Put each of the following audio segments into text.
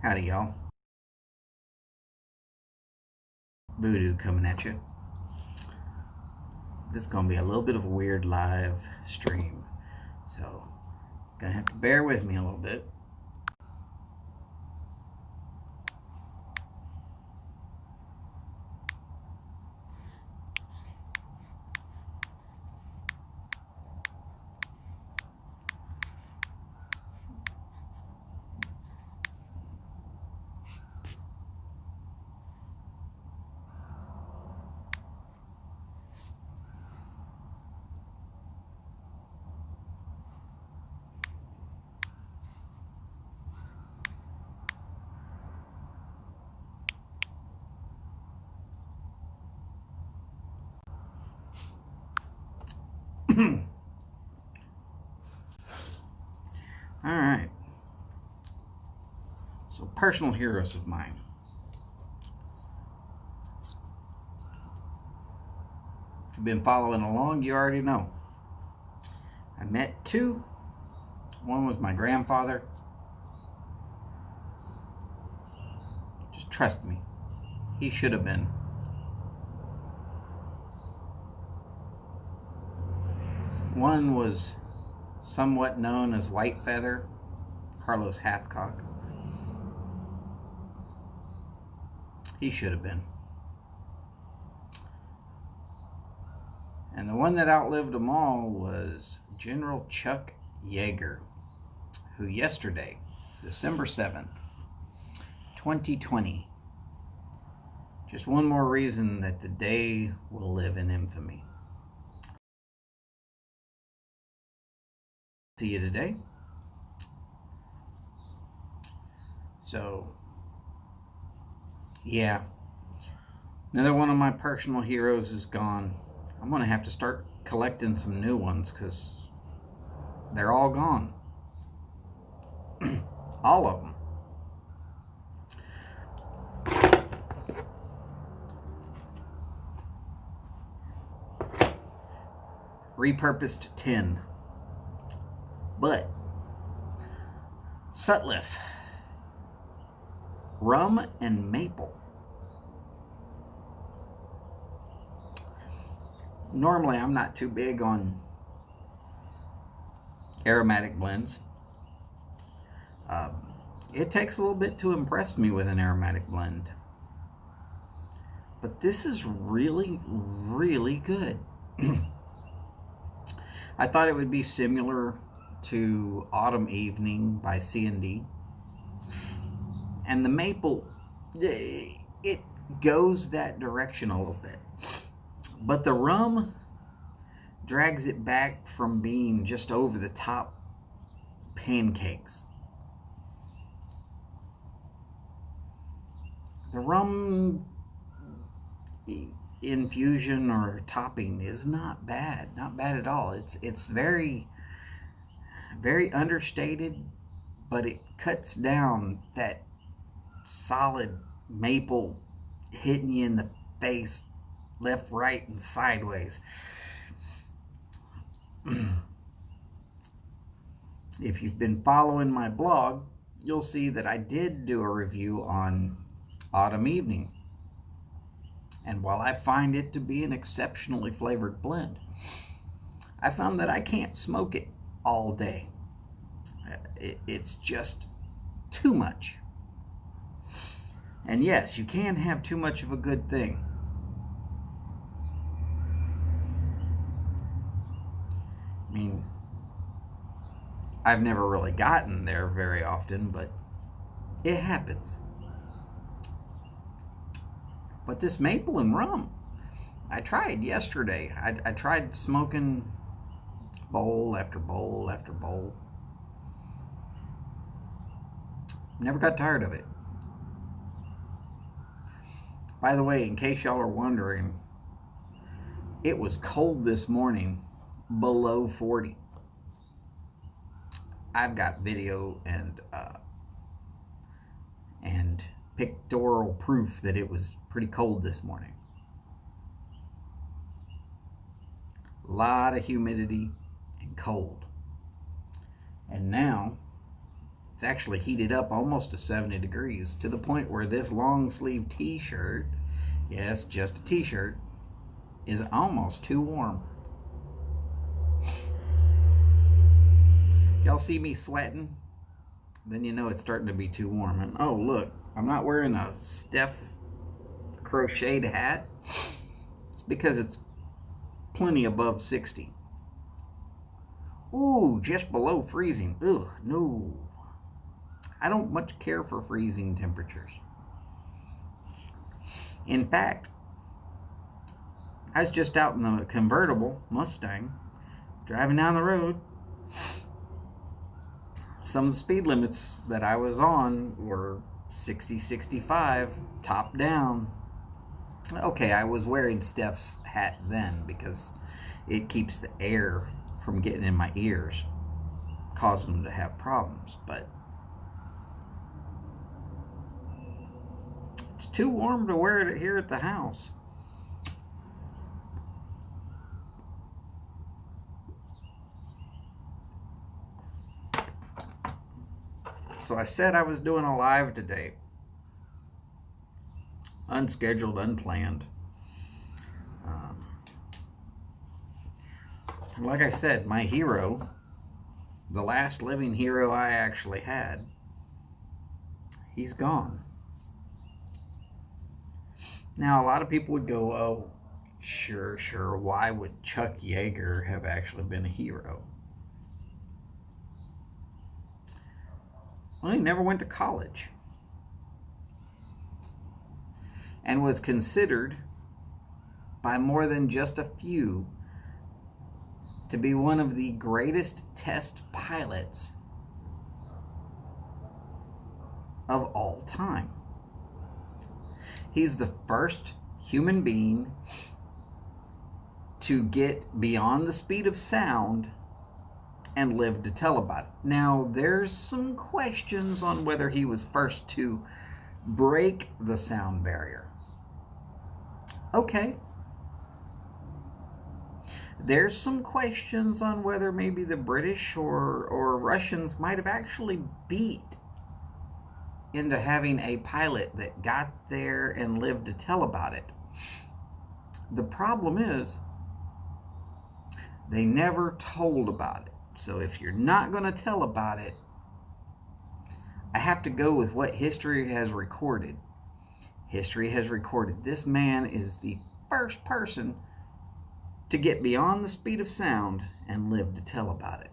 Howdy, y'all. Voodoo coming at you. This is going to be a little bit of a weird live stream, so gonna have to bear with me a little bit. All right. So, personal heroes of mine. If you've been following along, you already know. I met two. One was my grandfather. Just trust me, he should have been. One was somewhat known as White Feather, Carlos Hathcock. He should have been. And the one that outlived them all was General Chuck Yeager, who yesterday, December 7th, 2020, just one more reason that the day will live in infamy. See you today. So, yeah, another one of my personal heroes is gone. I'm going to have to start collecting some new ones because they're all gone. All of them. Repurposed tin. But Sutliff, rum and maple. Normally, I'm not too big on aromatic blends. It takes a little bit to impress me with an aromatic blend. But this is really, really good. I thought it would be similar to Autumn Evening by C&D. And the maple, it goes that direction a little bit. But the rum drags it back from being just over the top pancakes. The rum infusion or topping is not bad at all. It's very, very understated, but it cuts down that solid maple hitting you in the face, left, right, and sideways. If you've been following my blog, you'll see that I did do a review on Autumn Evening. And while I find it to be an exceptionally flavored blend, I found that I can't smoke it all day. It's just too much. And yes, you can have too much of a good thing. I mean, I've never really gotten there very often, but it happens. But this maple and rum, I tried yesterday. I tried smoking bowl after bowl after bowl. Never got tired of it. By the way, in case y'all are wondering, it was cold this morning, below 40. I've got video and pictorial proof that it was pretty cold this morning. A lot of humidity and cold. And now It's actually heated up almost to 70 degrees to the point where this long sleeve t-shirt, yes, just a t-shirt, is almost too warm. Y'all see me sweating? Then you know it's starting to be too warm. And oh, look, I'm not wearing a Steph crocheted hat. It's because it's plenty above 60. Ooh, just below freezing. Ugh, no. I don't much care for freezing temperatures. In fact, I was just out in the convertible Mustang, driving down the road. Some of the speed limits that I was on were 60, 65, top down. Okay, I was wearing Steph's hat then because it keeps the air from getting in my ears, causing them to have problems, but it's too warm to wear it here at the house. So I said I was doing a live today. Unscheduled, unplanned. Like I said, my hero, the last living hero I actually had, he's gone. Now, a lot of people would go, oh, sure, why would Chuck Yeager have actually been a hero? Well, he never went to college and was considered by more than just a few to be one of the greatest test pilots of all time. He's the first human being to get beyond the speed of sound and live to tell about it. Now, there's some questions on whether he was first to break the sound barrier. Okay. There's some questions on whether maybe the British or Russians might have actually beat into having a pilot that got there and lived to tell about it. The problem is they never told about it. So if you're not going to tell about it, I have to go with what history has recorded. History has recorded this man is the first person to get beyond the speed of sound and live to tell about it.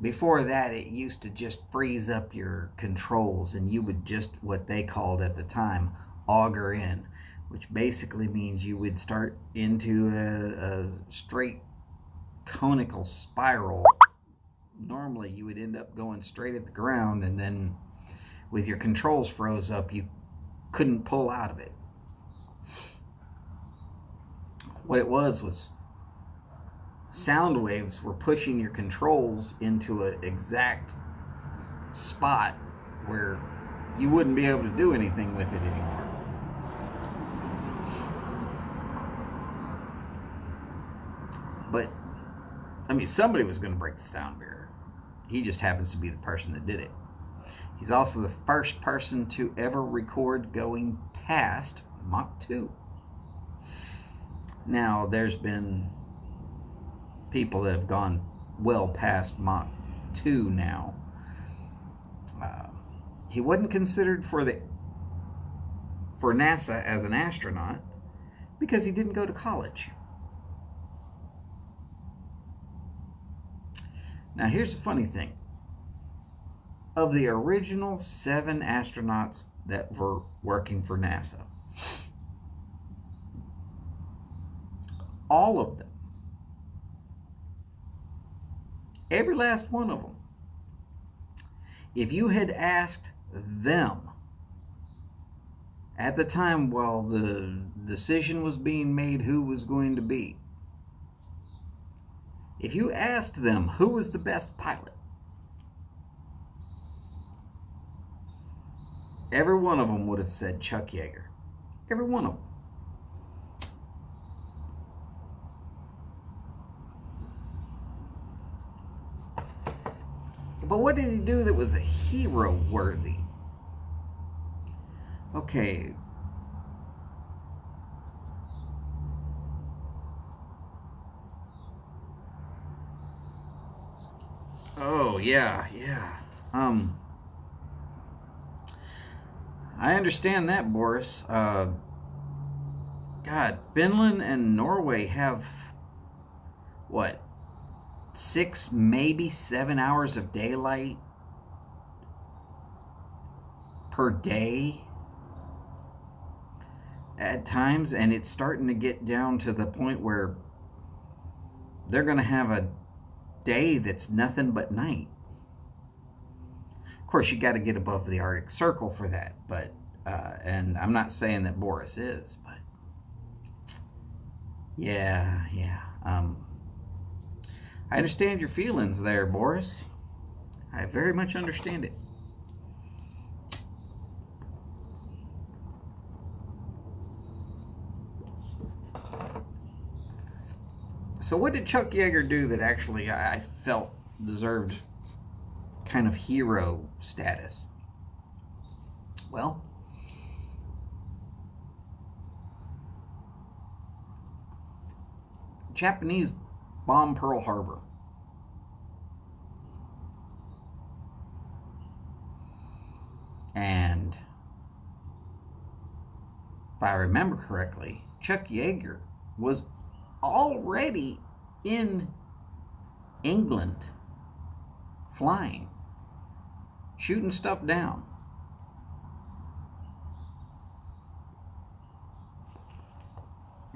Before that, it used to just freeze up your controls and you would just, what they called at the time, auger in, which basically means you would start into a straight conical spiral. Normally you would end up going straight at the ground, and then with your controls froze up, you couldn't pull out of it. What it was sound waves were pushing your controls into an exact spot where you wouldn't be able to do anything with it anymore. But, I mean, somebody was going to break the sound barrier. He just happens to be the person that did it. He's also the first person to ever record going past Mach 2. Now, there's been people that have gone well past Mach 2 now. He wasn't considered for NASA as an astronaut because he didn't go to college. Now, here's the funny thing. Of the original 7 astronauts that were working for NASA, all of them, every last one of them, if you had asked them at the time while the decision was being made who was going to be, if you asked them who was the best pilot, every one of them would have said Chuck Yeager. Every one of them. But what did he do that was a hero worthy? Okay. Oh, yeah. I understand that, Boris. God, Finland and Norway have, what, 6, maybe 7 hours of daylight per day at times, and it's starting to get down to the point where they're going to have a day that's nothing but night. Of course, you got to get above the Arctic Circle for that, but and I'm not saying that Boris is, but yeah. I understand your feelings there, Boris. I very much understand it. So what did Chuck Yeager do that actually I felt deserved kind of hero status? Well, Japanese bombed Pearl Harbor. And if I remember correctly, Chuck Yeager was already in England flying, shooting stuff down.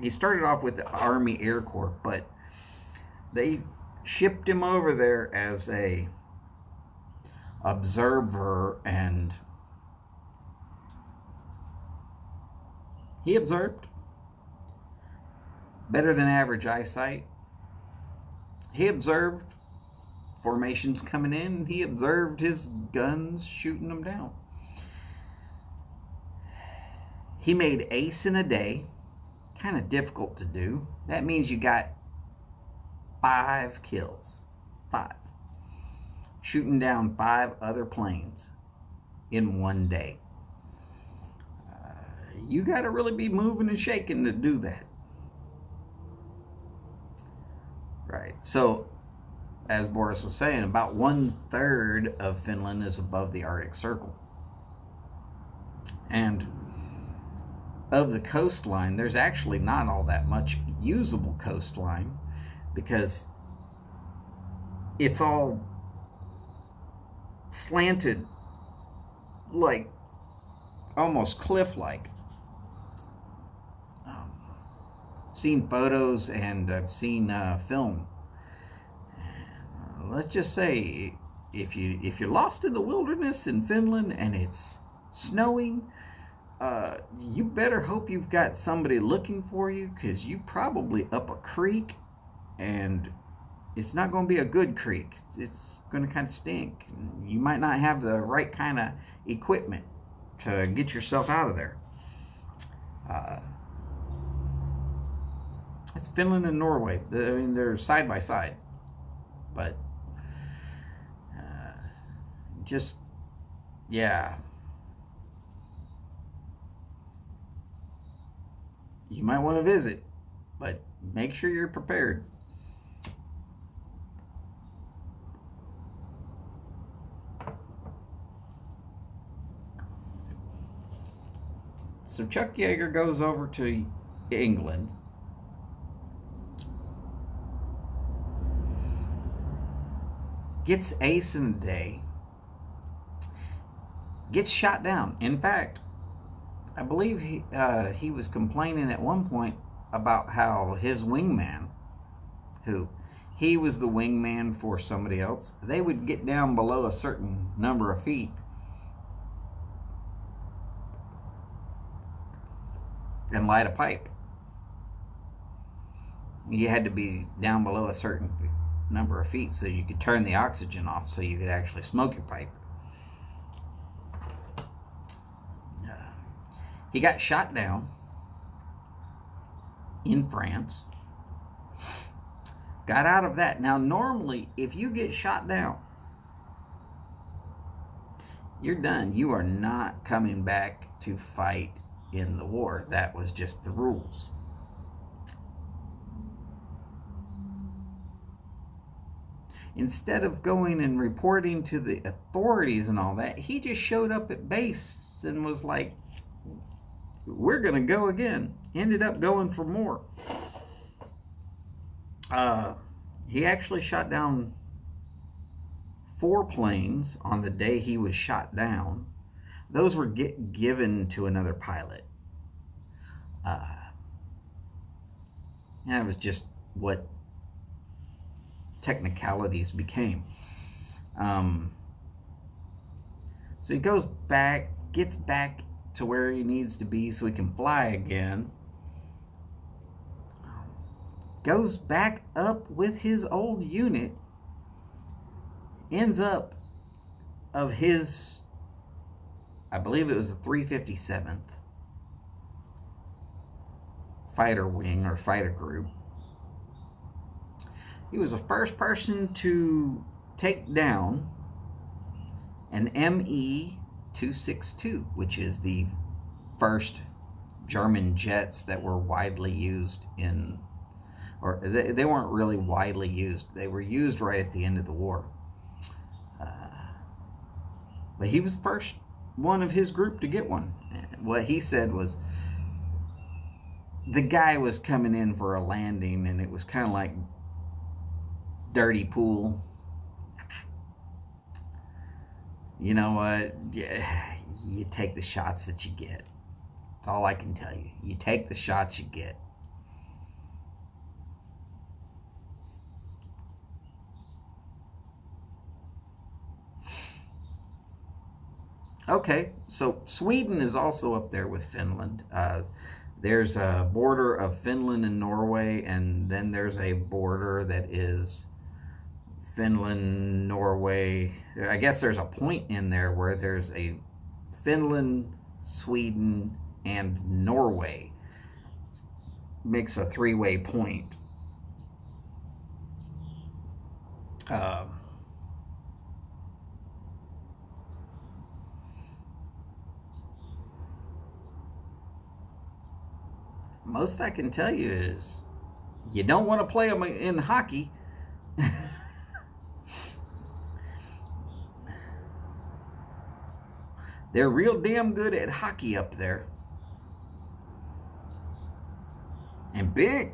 He started off with the Army Air Corps, but they shipped him over there as a observer, and he observed. Better than average eyesight. He observed formations coming in. He observed his guns shooting them down. He made ace in a day. Kind of difficult to do. That means you got 5 kills. 5. Shooting down 5 other planes in one day. You got to really be moving and shaking to do that. Right. So, as Boris was saying, about 1/3 of Finland is above the Arctic Circle. And of the coastline, there's actually not all that much usable coastline because it's all slanted, like almost cliff-like. Seen photos and I've seen film. Let's just say, if you're lost in the wilderness in Finland and it's snowing, you better hope you've got somebody looking for you, because you probably up a creek, and it's not going to be a good creek. It's going to kind of stink. You might not have the right kind of equipment to get yourself out of there. It's Finland and Norway. I mean, they're side by side, but just, yeah. You might want to visit, but make sure you're prepared. So Chuck Yeager goes over to England. Gets ace in a day. Gets shot down. In fact, I believe he was complaining at one point about how his wingman, who he was the wingman for somebody else, they would get down below a certain number of feet and light a pipe. You had to be down below a certain number of feet so you could turn the oxygen off so you could actually smoke your pipe. He got shot down in France. Got out of that. Now, normally, if you get shot down, You're done. You are not coming back to fight in the war. That was just the rules. Instead of going and reporting to the authorities and all that, he just showed up at base and was like, we're going to go again. Ended up going for more. He actually shot down 4 planes on the day he was shot down. Those were given to another pilot. That was just what technicalities became. So he goes back, gets back to where he needs to be so he can fly again. Goes back up with his old unit. Ends up of his, I believe it was the 357th fighter wing or fighter group. He was the first person to take down an ME-262, which is the first German jets that were widely used in, or they weren't really widely used. They were used right at the end of the war. But he was the first one of his group to get one. What he said was, the guy was coming in for a landing, and it was kind of like dirty pool. You know what? Yeah, you take the shots that you get. That's all I can tell you. You take the shots you get. Okay, so Sweden is also up there with Finland. There's a border of Finland and Norway, and then there's a border that is Finland, Norway. I guess there's a point in there where there's a Finland, Sweden, and Norway. Makes a 3-way point. Most I can tell you is you don't want to play them in hockey. They're real damn good at hockey up there. And big,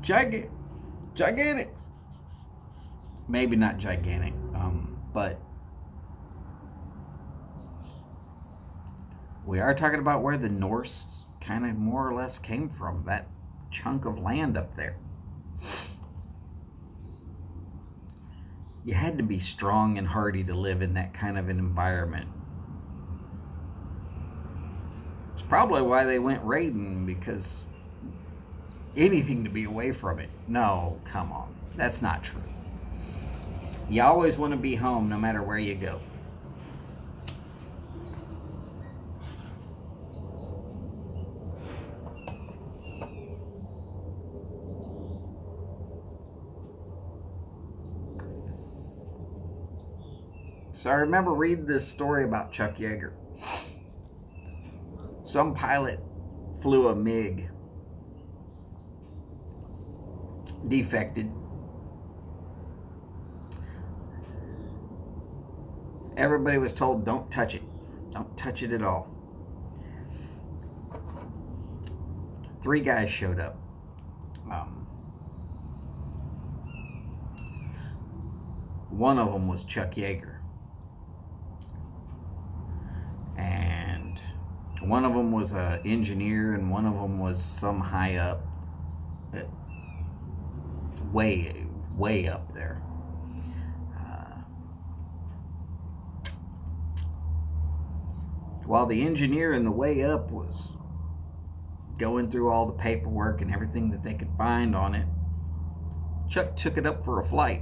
gigantic. Maybe not gigantic, but we are talking about where the Norse kind of more or less came from, that chunk of land up there. You had to be strong and hardy to live in that kind of an environment. It's probably why they went raiding, because anything to be away from it. No, come on. That's not true. You always want to be home no matter where you go. So I remember reading this story about Chuck Yeager. Some pilot flew a MiG, defected. Everybody was told, don't touch it. Don't touch it at all. 3 guys showed up. One of them was Chuck Yeager. And one of them was an engineer, and one of them was some high up, way up there. While the engineer in the way up was going through all the paperwork and everything that they could find on it, Chuck took it up for a flight.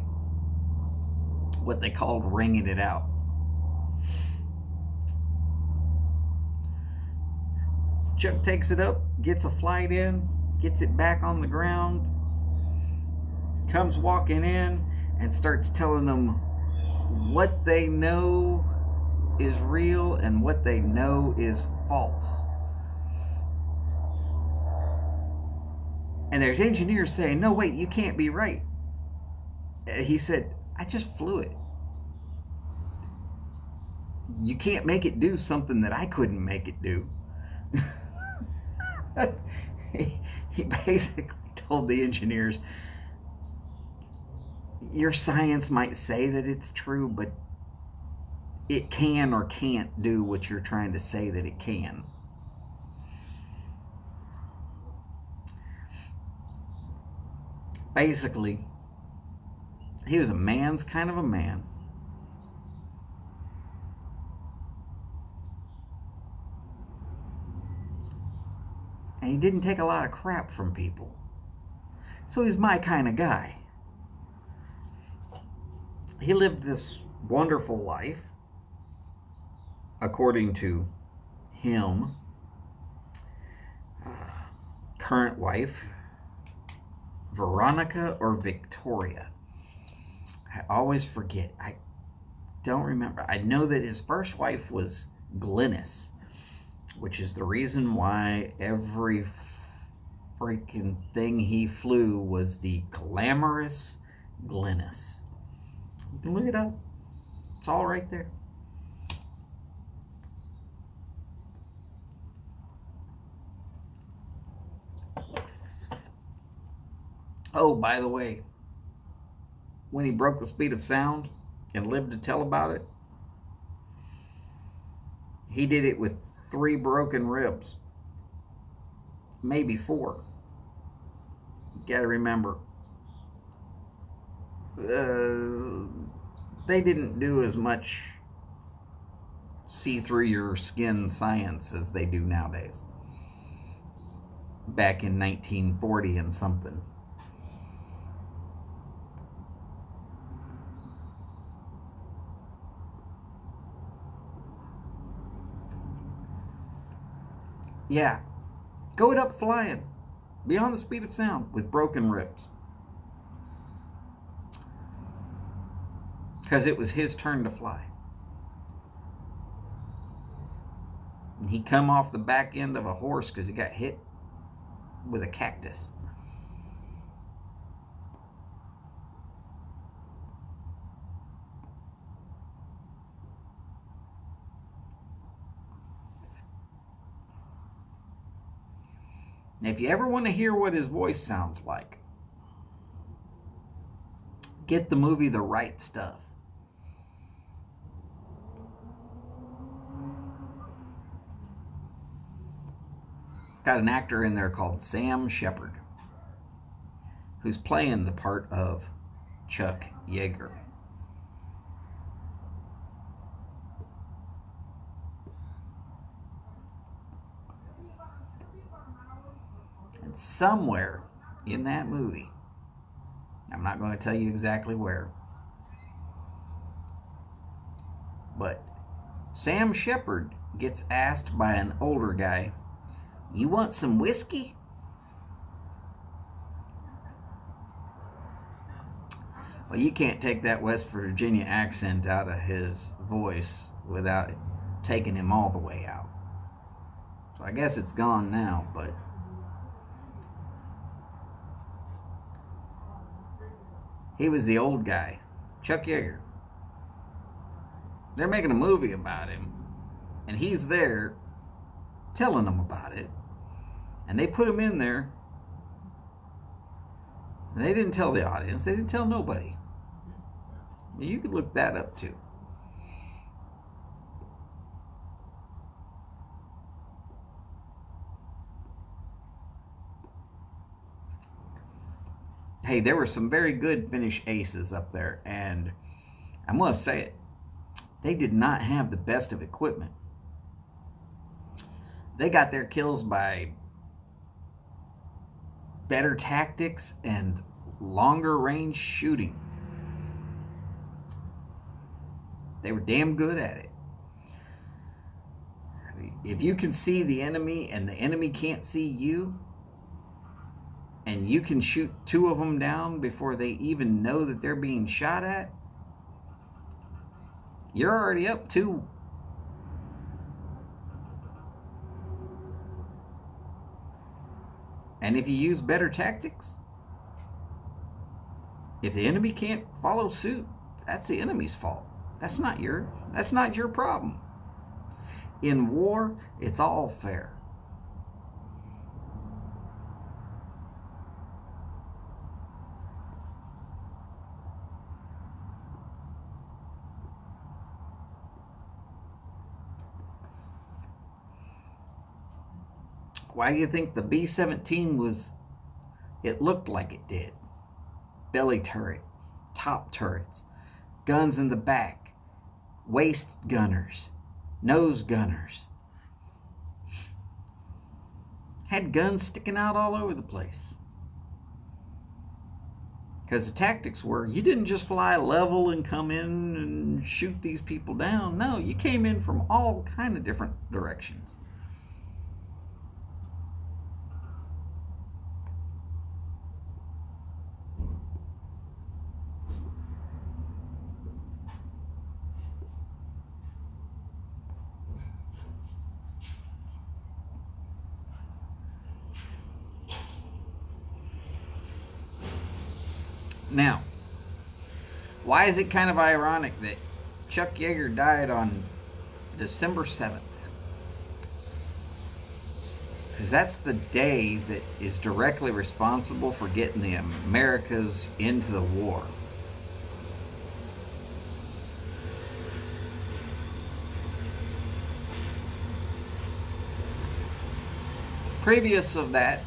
What they called ringing it out. Chuck takes it up, gets a flight in, gets it back on the ground, comes walking in and starts telling them what they know is real and what they know is false. And there's engineers saying, no, wait, you can't be right. He said, I just flew it. You can't make it do something that I couldn't make it do. He basically told the engineers, your science might say that it's true, but it can or can't do what you're trying to say that it can. Basically, he was a man's kind of a man. And he didn't take a lot of crap from people. So he's my kind of guy. He lived this wonderful life, according to him. Current wife, Veronica or Victoria. I always forget. I don't remember. I know that his first wife was Glynis, which is the reason why every freaking thing he flew was the glamorous Glynis. You can look it up. It's all right there. Oh, by the way, when he broke the speed of sound and lived to tell about it, he did it with 3 broken ribs. Maybe 4. You gotta remember, they didn't do as much see through your skin science as they do nowadays. Back in 1940 and something. Yeah, go it up flying beyond the speed of sound with broken ribs. Because it was his turn to fly. And he come off the back end of a horse because he got hit with a cactus. Now, if you ever want to hear what his voice sounds like, get the movie The Right Stuff. It's got an actor in there called Sam Shepard, who's playing the part of Chuck Yeager. And somewhere in that movie, I'm not going to tell you exactly where, but Sam Shepard gets asked by an older guy, you want some whiskey? Well, you can't take that West Virginia accent out of his voice without taking him all the way out. So I guess it's gone now, but he was the old guy, Chuck Yeager. They're making a movie about him, and he's there telling them about it. And they put him in there, and they didn't tell the audience. They didn't tell nobody. You could look that up too. Hey, there were some very good Finnish aces up there, and I must say it, they did not have the best of equipment. They got their kills by better tactics and longer range shooting. They were damn good at it. If you can see the enemy and the enemy can't see you, and you can shoot 2 of them down before they even know that they're being shot at, you're already up 2 And if you use better tactics, if the enemy can't follow suit, that's the enemy's fault. That's not your problem. In war, it's all fair. Why do you think the B-17 it looked like it did? Belly turret, top turrets, guns in the back, waist gunners, nose gunners. Had guns sticking out all over the place. Because the tactics were, you didn't just fly level and come in and shoot these people down. No, you came in from all kind of different directions. Now, why is it kind of ironic that Chuck Yeager died on December 7th? Because that's the day that is directly responsible for getting the Americas into the war. Previous of that,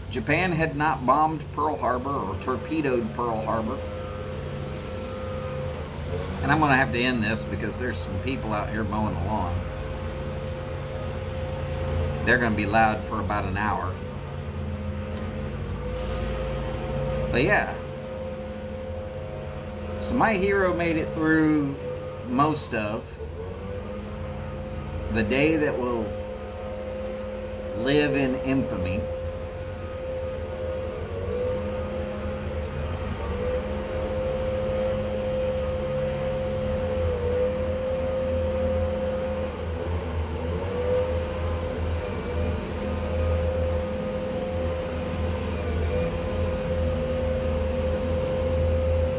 Japan had not bombed Pearl Harbor or torpedoed Pearl Harbor. And I'm going to have to end this because there's some people out here mowing the lawn. They're going to be loud for about an hour. But yeah. So my hero made it through most of the day that will live in infamy.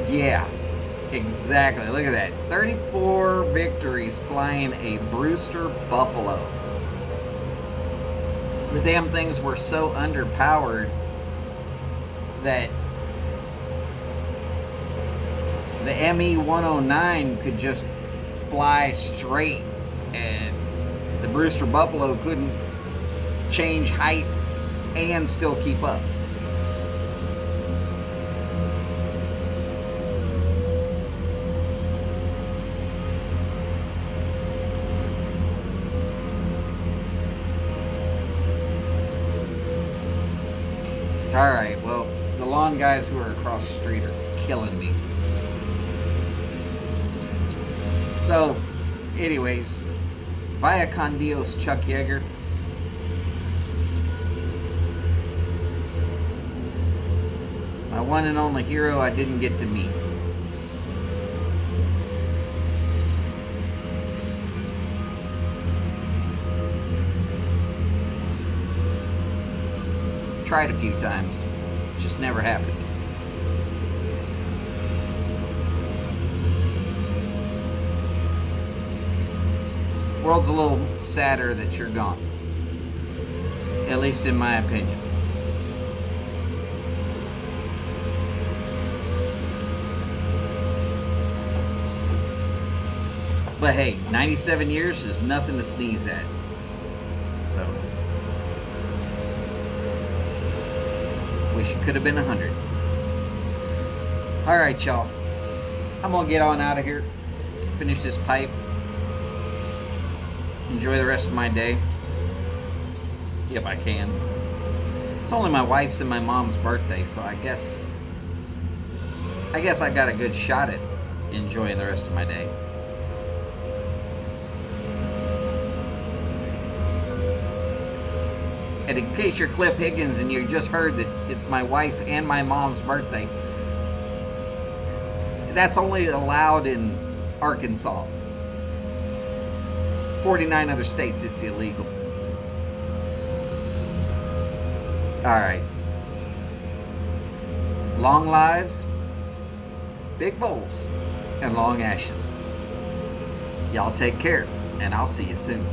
Yeah, exactly. Look at that. 34 victories flying a Brewster Buffalo. The damn things were so underpowered that the ME-109 could just fly straight and the Brewster Buffalo couldn't change height and still keep up. Alright, well, the lawn guys who are across the street are killing me. So, anyways, via con Dios, Chuck Yeager. My one and only hero I didn't get to meet. Tried a few times, just never happened. World's a little sadder that you're gone, at least in my opinion. But hey, 97 years is nothing to sneeze at. So wish it could have been 100. Alright, y'all. I'm going to get on out of here. Finish this pipe. Enjoy the rest of my day. If I can. It's only my wife's and my mom's birthday, so I guess I got a good shot at enjoying the rest of my day. And in case you're Cliff Higgins and you just heard that it's my wife and my mom's birthday, that's only allowed in Arkansas. 49 other states, it's illegal. All right. Long lives, big bowls, and long ashes. Y'all take care, and I'll see you soon.